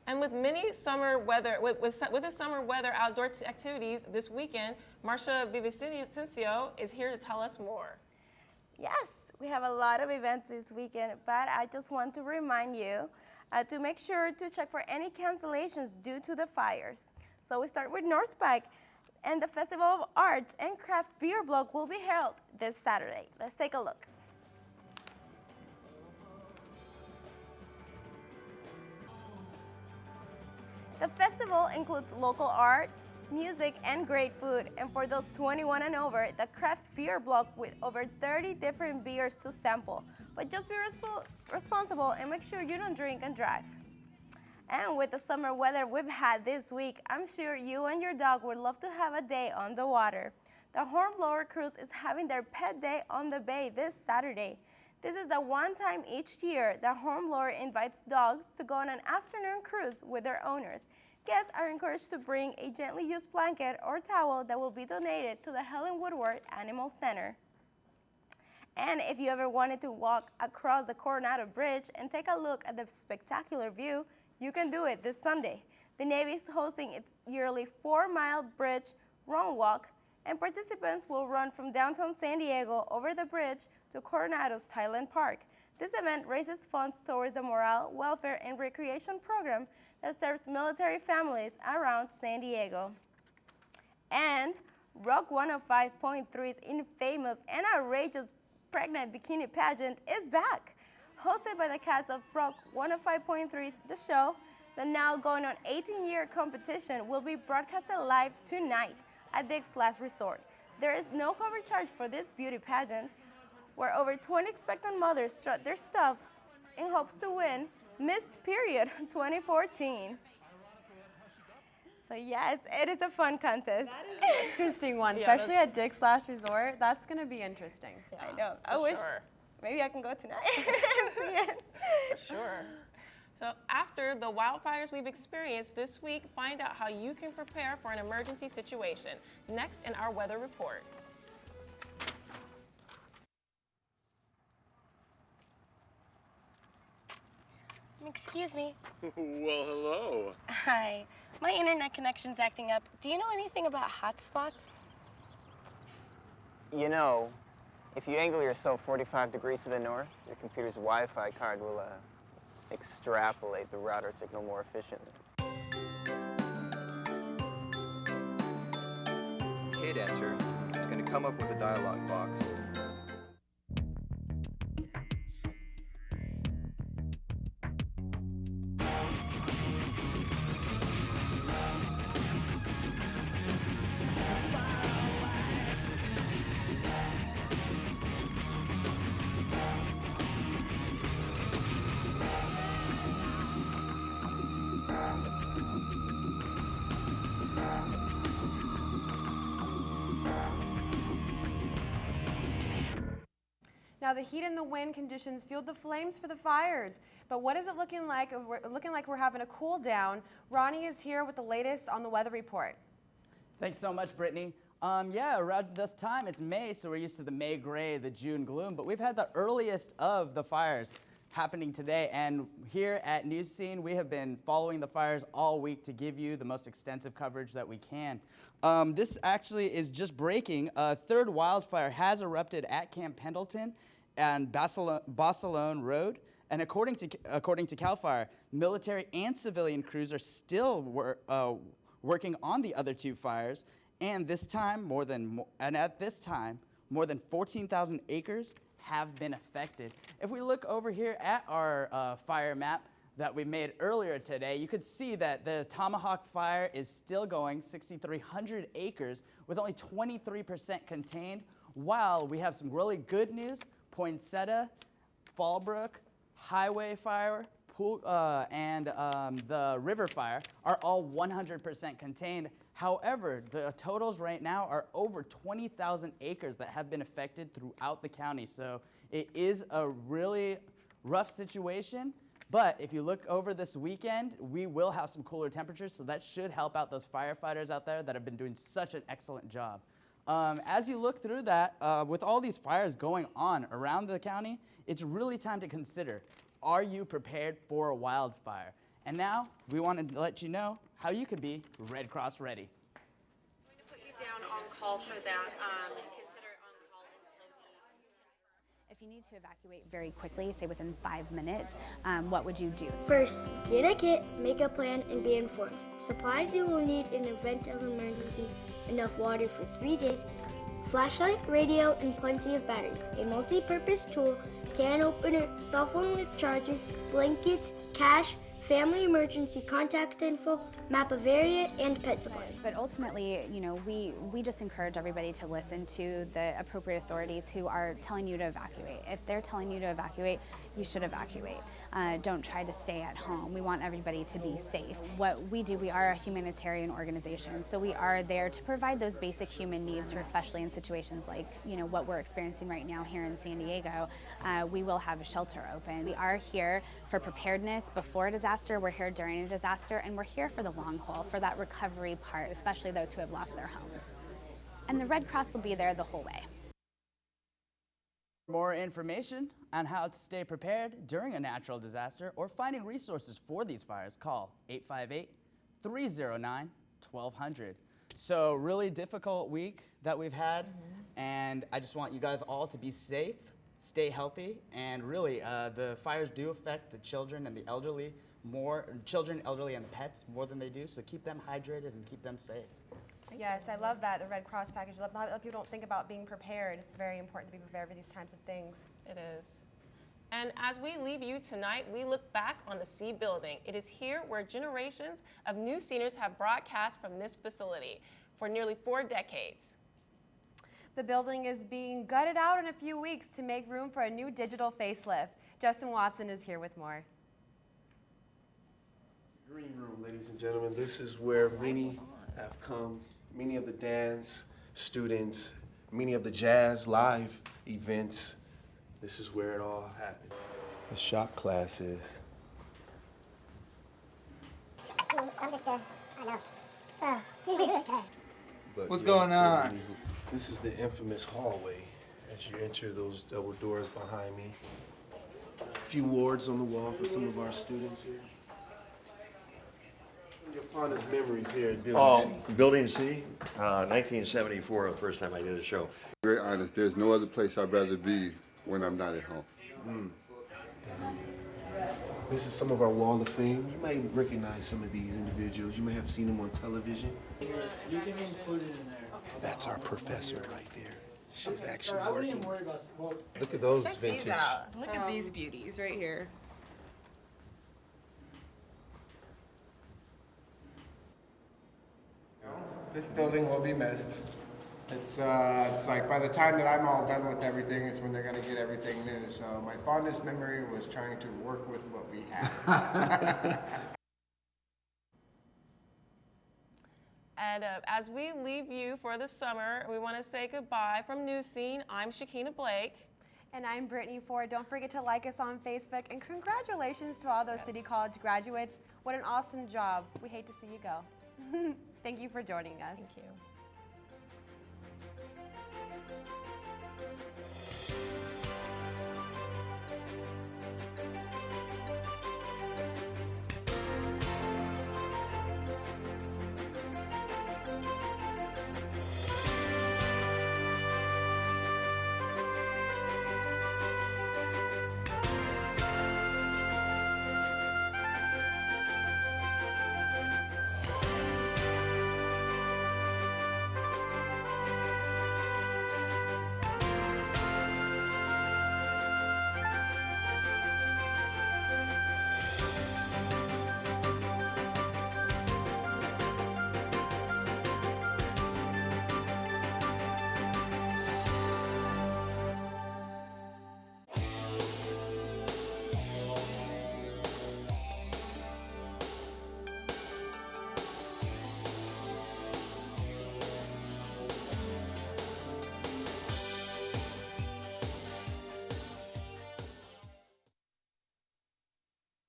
And with many summer weather, with the summer weather outdoor activities this weekend, Marcia Vivicencio is here to tell us more. Yes, we have a lot of events this weekend, but I just want to remind you to make sure to check for any cancellations due to the fires. So we start with North Pike, and the Festival of Arts and Craft Beer Block will be held this Saturday. Let's take a look. The festival includes local art, music, and great food. And for those 21 and over, the craft beer block with over 30 different beers to sample. But just be responsible and make sure you don't drink and drive. And with the summer weather we've had this week, I'm sure you and your dog would love to have a day on the water. The Hornblower Cruise is having their pet day on the bay this Saturday. This is the one time each year that Hornblower invites dogs to go on an afternoon cruise with their owners. Guests are encouraged to bring a gently used blanket or towel that will be donated to the Helen Woodward Animal Center. And if you ever wanted to walk across the Coronado Bridge and take a look at the spectacular view, you can do it this Sunday. The Navy is hosting its yearly 4-mile bridge run walk, and participants will run from downtown San Diego over the bridge to Coronado's Thailand Park. This event raises funds towards the Morale, Welfare, and Recreation program that serves military families around San Diego. And Rock 105.3's infamous and outrageous pregnant bikini pageant is back. Hosted by the cast of Rock 105.3's The Show, the now going on 18-year competition will be broadcasted live tonight at Dick's Last Resort. There is no cover charge for this beauty pageant, where over 20 expectant mothers strut their stuff in hopes to win Missed Period 2014. So yes, it is a fun contest. That is an interesting one, especially at Dick's Last Resort. That's going to be interesting. Yeah, I know. I wish maybe I can go tonight and see it. For sure. So after the wildfires we've experienced this week, find out how you can prepare for an emergency situation. Next in our weather report. Excuse me. Well, hello. Hi. My internet connection's acting up. Do you know anything about hotspots? You know, if you angle yourself 45 degrees to the north, your computer's Wi-Fi card will extrapolate the router signal more efficiently. Hit enter. It's going to come up with a dialog box. Now, the heat and the wind conditions fueled the flames for the fires. But what is it looking like? Looking like we're having a cool down. Ronnie is here with the latest on the weather report. Thanks so much, Brittany. Yeah, around this time, it's May, so we're used to the May gray, the June gloom, but we've had the earliest of the fires happening today. And here at News Scene, we have been following the fires all week to give you the most extensive coverage that we can. This actually is just breaking. A third wildfire has erupted at Camp Pendleton and Barcelona Road. And according to CAL FIRE, military and civilian crews are still working on the other two fires. And at this time, more than 14,000 acres have been affected. If we look over here at our fire map that we made earlier today, you could see that the Tomahawk fire is still going, 6,300 acres, with only 23% contained, while we have some really good news. Poinsettia, Fallbrook, Highway Fire, and the River Fire are all 100% contained. However, the totals right now are over 20,000 acres that have been affected throughout the county. So it is a really rough situation. But if you look over this weekend, we will have some cooler temperatures, so that should help out those firefighters out there that have been doing such an excellent job. As you look through that, with all these fires going on around the county, it's really time to consider, are you prepared for a wildfire? And now we want to let you know how you could be Red Cross ready. I'm going to put you down on call for that. Consider on call until we. If you need to evacuate very quickly, say within 5 minutes, what would you do? First, get a kit, make a plan, and be informed. Supplies you will need in event of emergency: enough water for 3 days, flashlight, radio, and plenty of batteries, a multi-purpose tool, can opener, cell phone with charger, blankets, cash, family emergency contact info, map of area, and pet supplies. But ultimately, you know, we just encourage everybody to listen to the appropriate authorities who are telling you to evacuate. If they're telling you to evacuate, you should evacuate. Don't try to stay at home. We want everybody to be safe. What we do, we are a humanitarian organization, so we are there to provide those basic human needs, especially in situations like, you know, what we're experiencing right now here in San Diego. We will have a shelter open. We are here for preparedness before a disaster, we're here during a disaster, and we're here for the long haul, for that recovery part, especially those who have lost their homes. And the Red Cross will be there the whole way. For more information on how to stay prepared during a natural disaster or finding resources for these fires, call 858-309-1200. So really difficult week that we've had, and I just want you guys all to be safe, stay healthy, and really the fires do affect the children and the elderly more, children, elderly, and pets more than they do, so keep them hydrated and keep them safe. Yes, I love that, the Red Cross package. A lot of people don't think about being prepared. It's very important to be prepared for these types of things. It is. And as we leave you tonight, we look back on the C building. It is here where generations of News Sceners have broadcast from this facility for nearly 4 decades. The building is being gutted out in a few weeks to make room for a new digital facelift. Justin Watson is here with more. Green room, ladies and gentlemen. This is where many have come. Many of the dance students, many of the jazz live events. This is where it all happened. The shop classes. What's going on? This is the infamous hallway as you enter those double doors behind me. A few wards on the wall for some of our students here. Your fondest memories here at Building C? Building C? 1974, the first time I did a show. Very honest, there's no other place I'd rather be when I'm not at home. This is some of our wall of fame. You might recognize some of these individuals. You may have seen them on television. You can include it in there. That's our professor right there. She's actually working. Look at those vintage. Look at these beauties right here. This building will be missed. It's like by the time that I'm all done with everything is when they're gonna get everything new. So my fondest memory was trying to work with what we had. And as we leave you for the summer, we want to say goodbye from News Scene. I'm Shakina Blake. And I'm Brittany Ford. Don't forget to like us on Facebook. And congratulations to all those City College graduates. What an awesome job. We hate to see you go. Thank you for joining us. Thank you.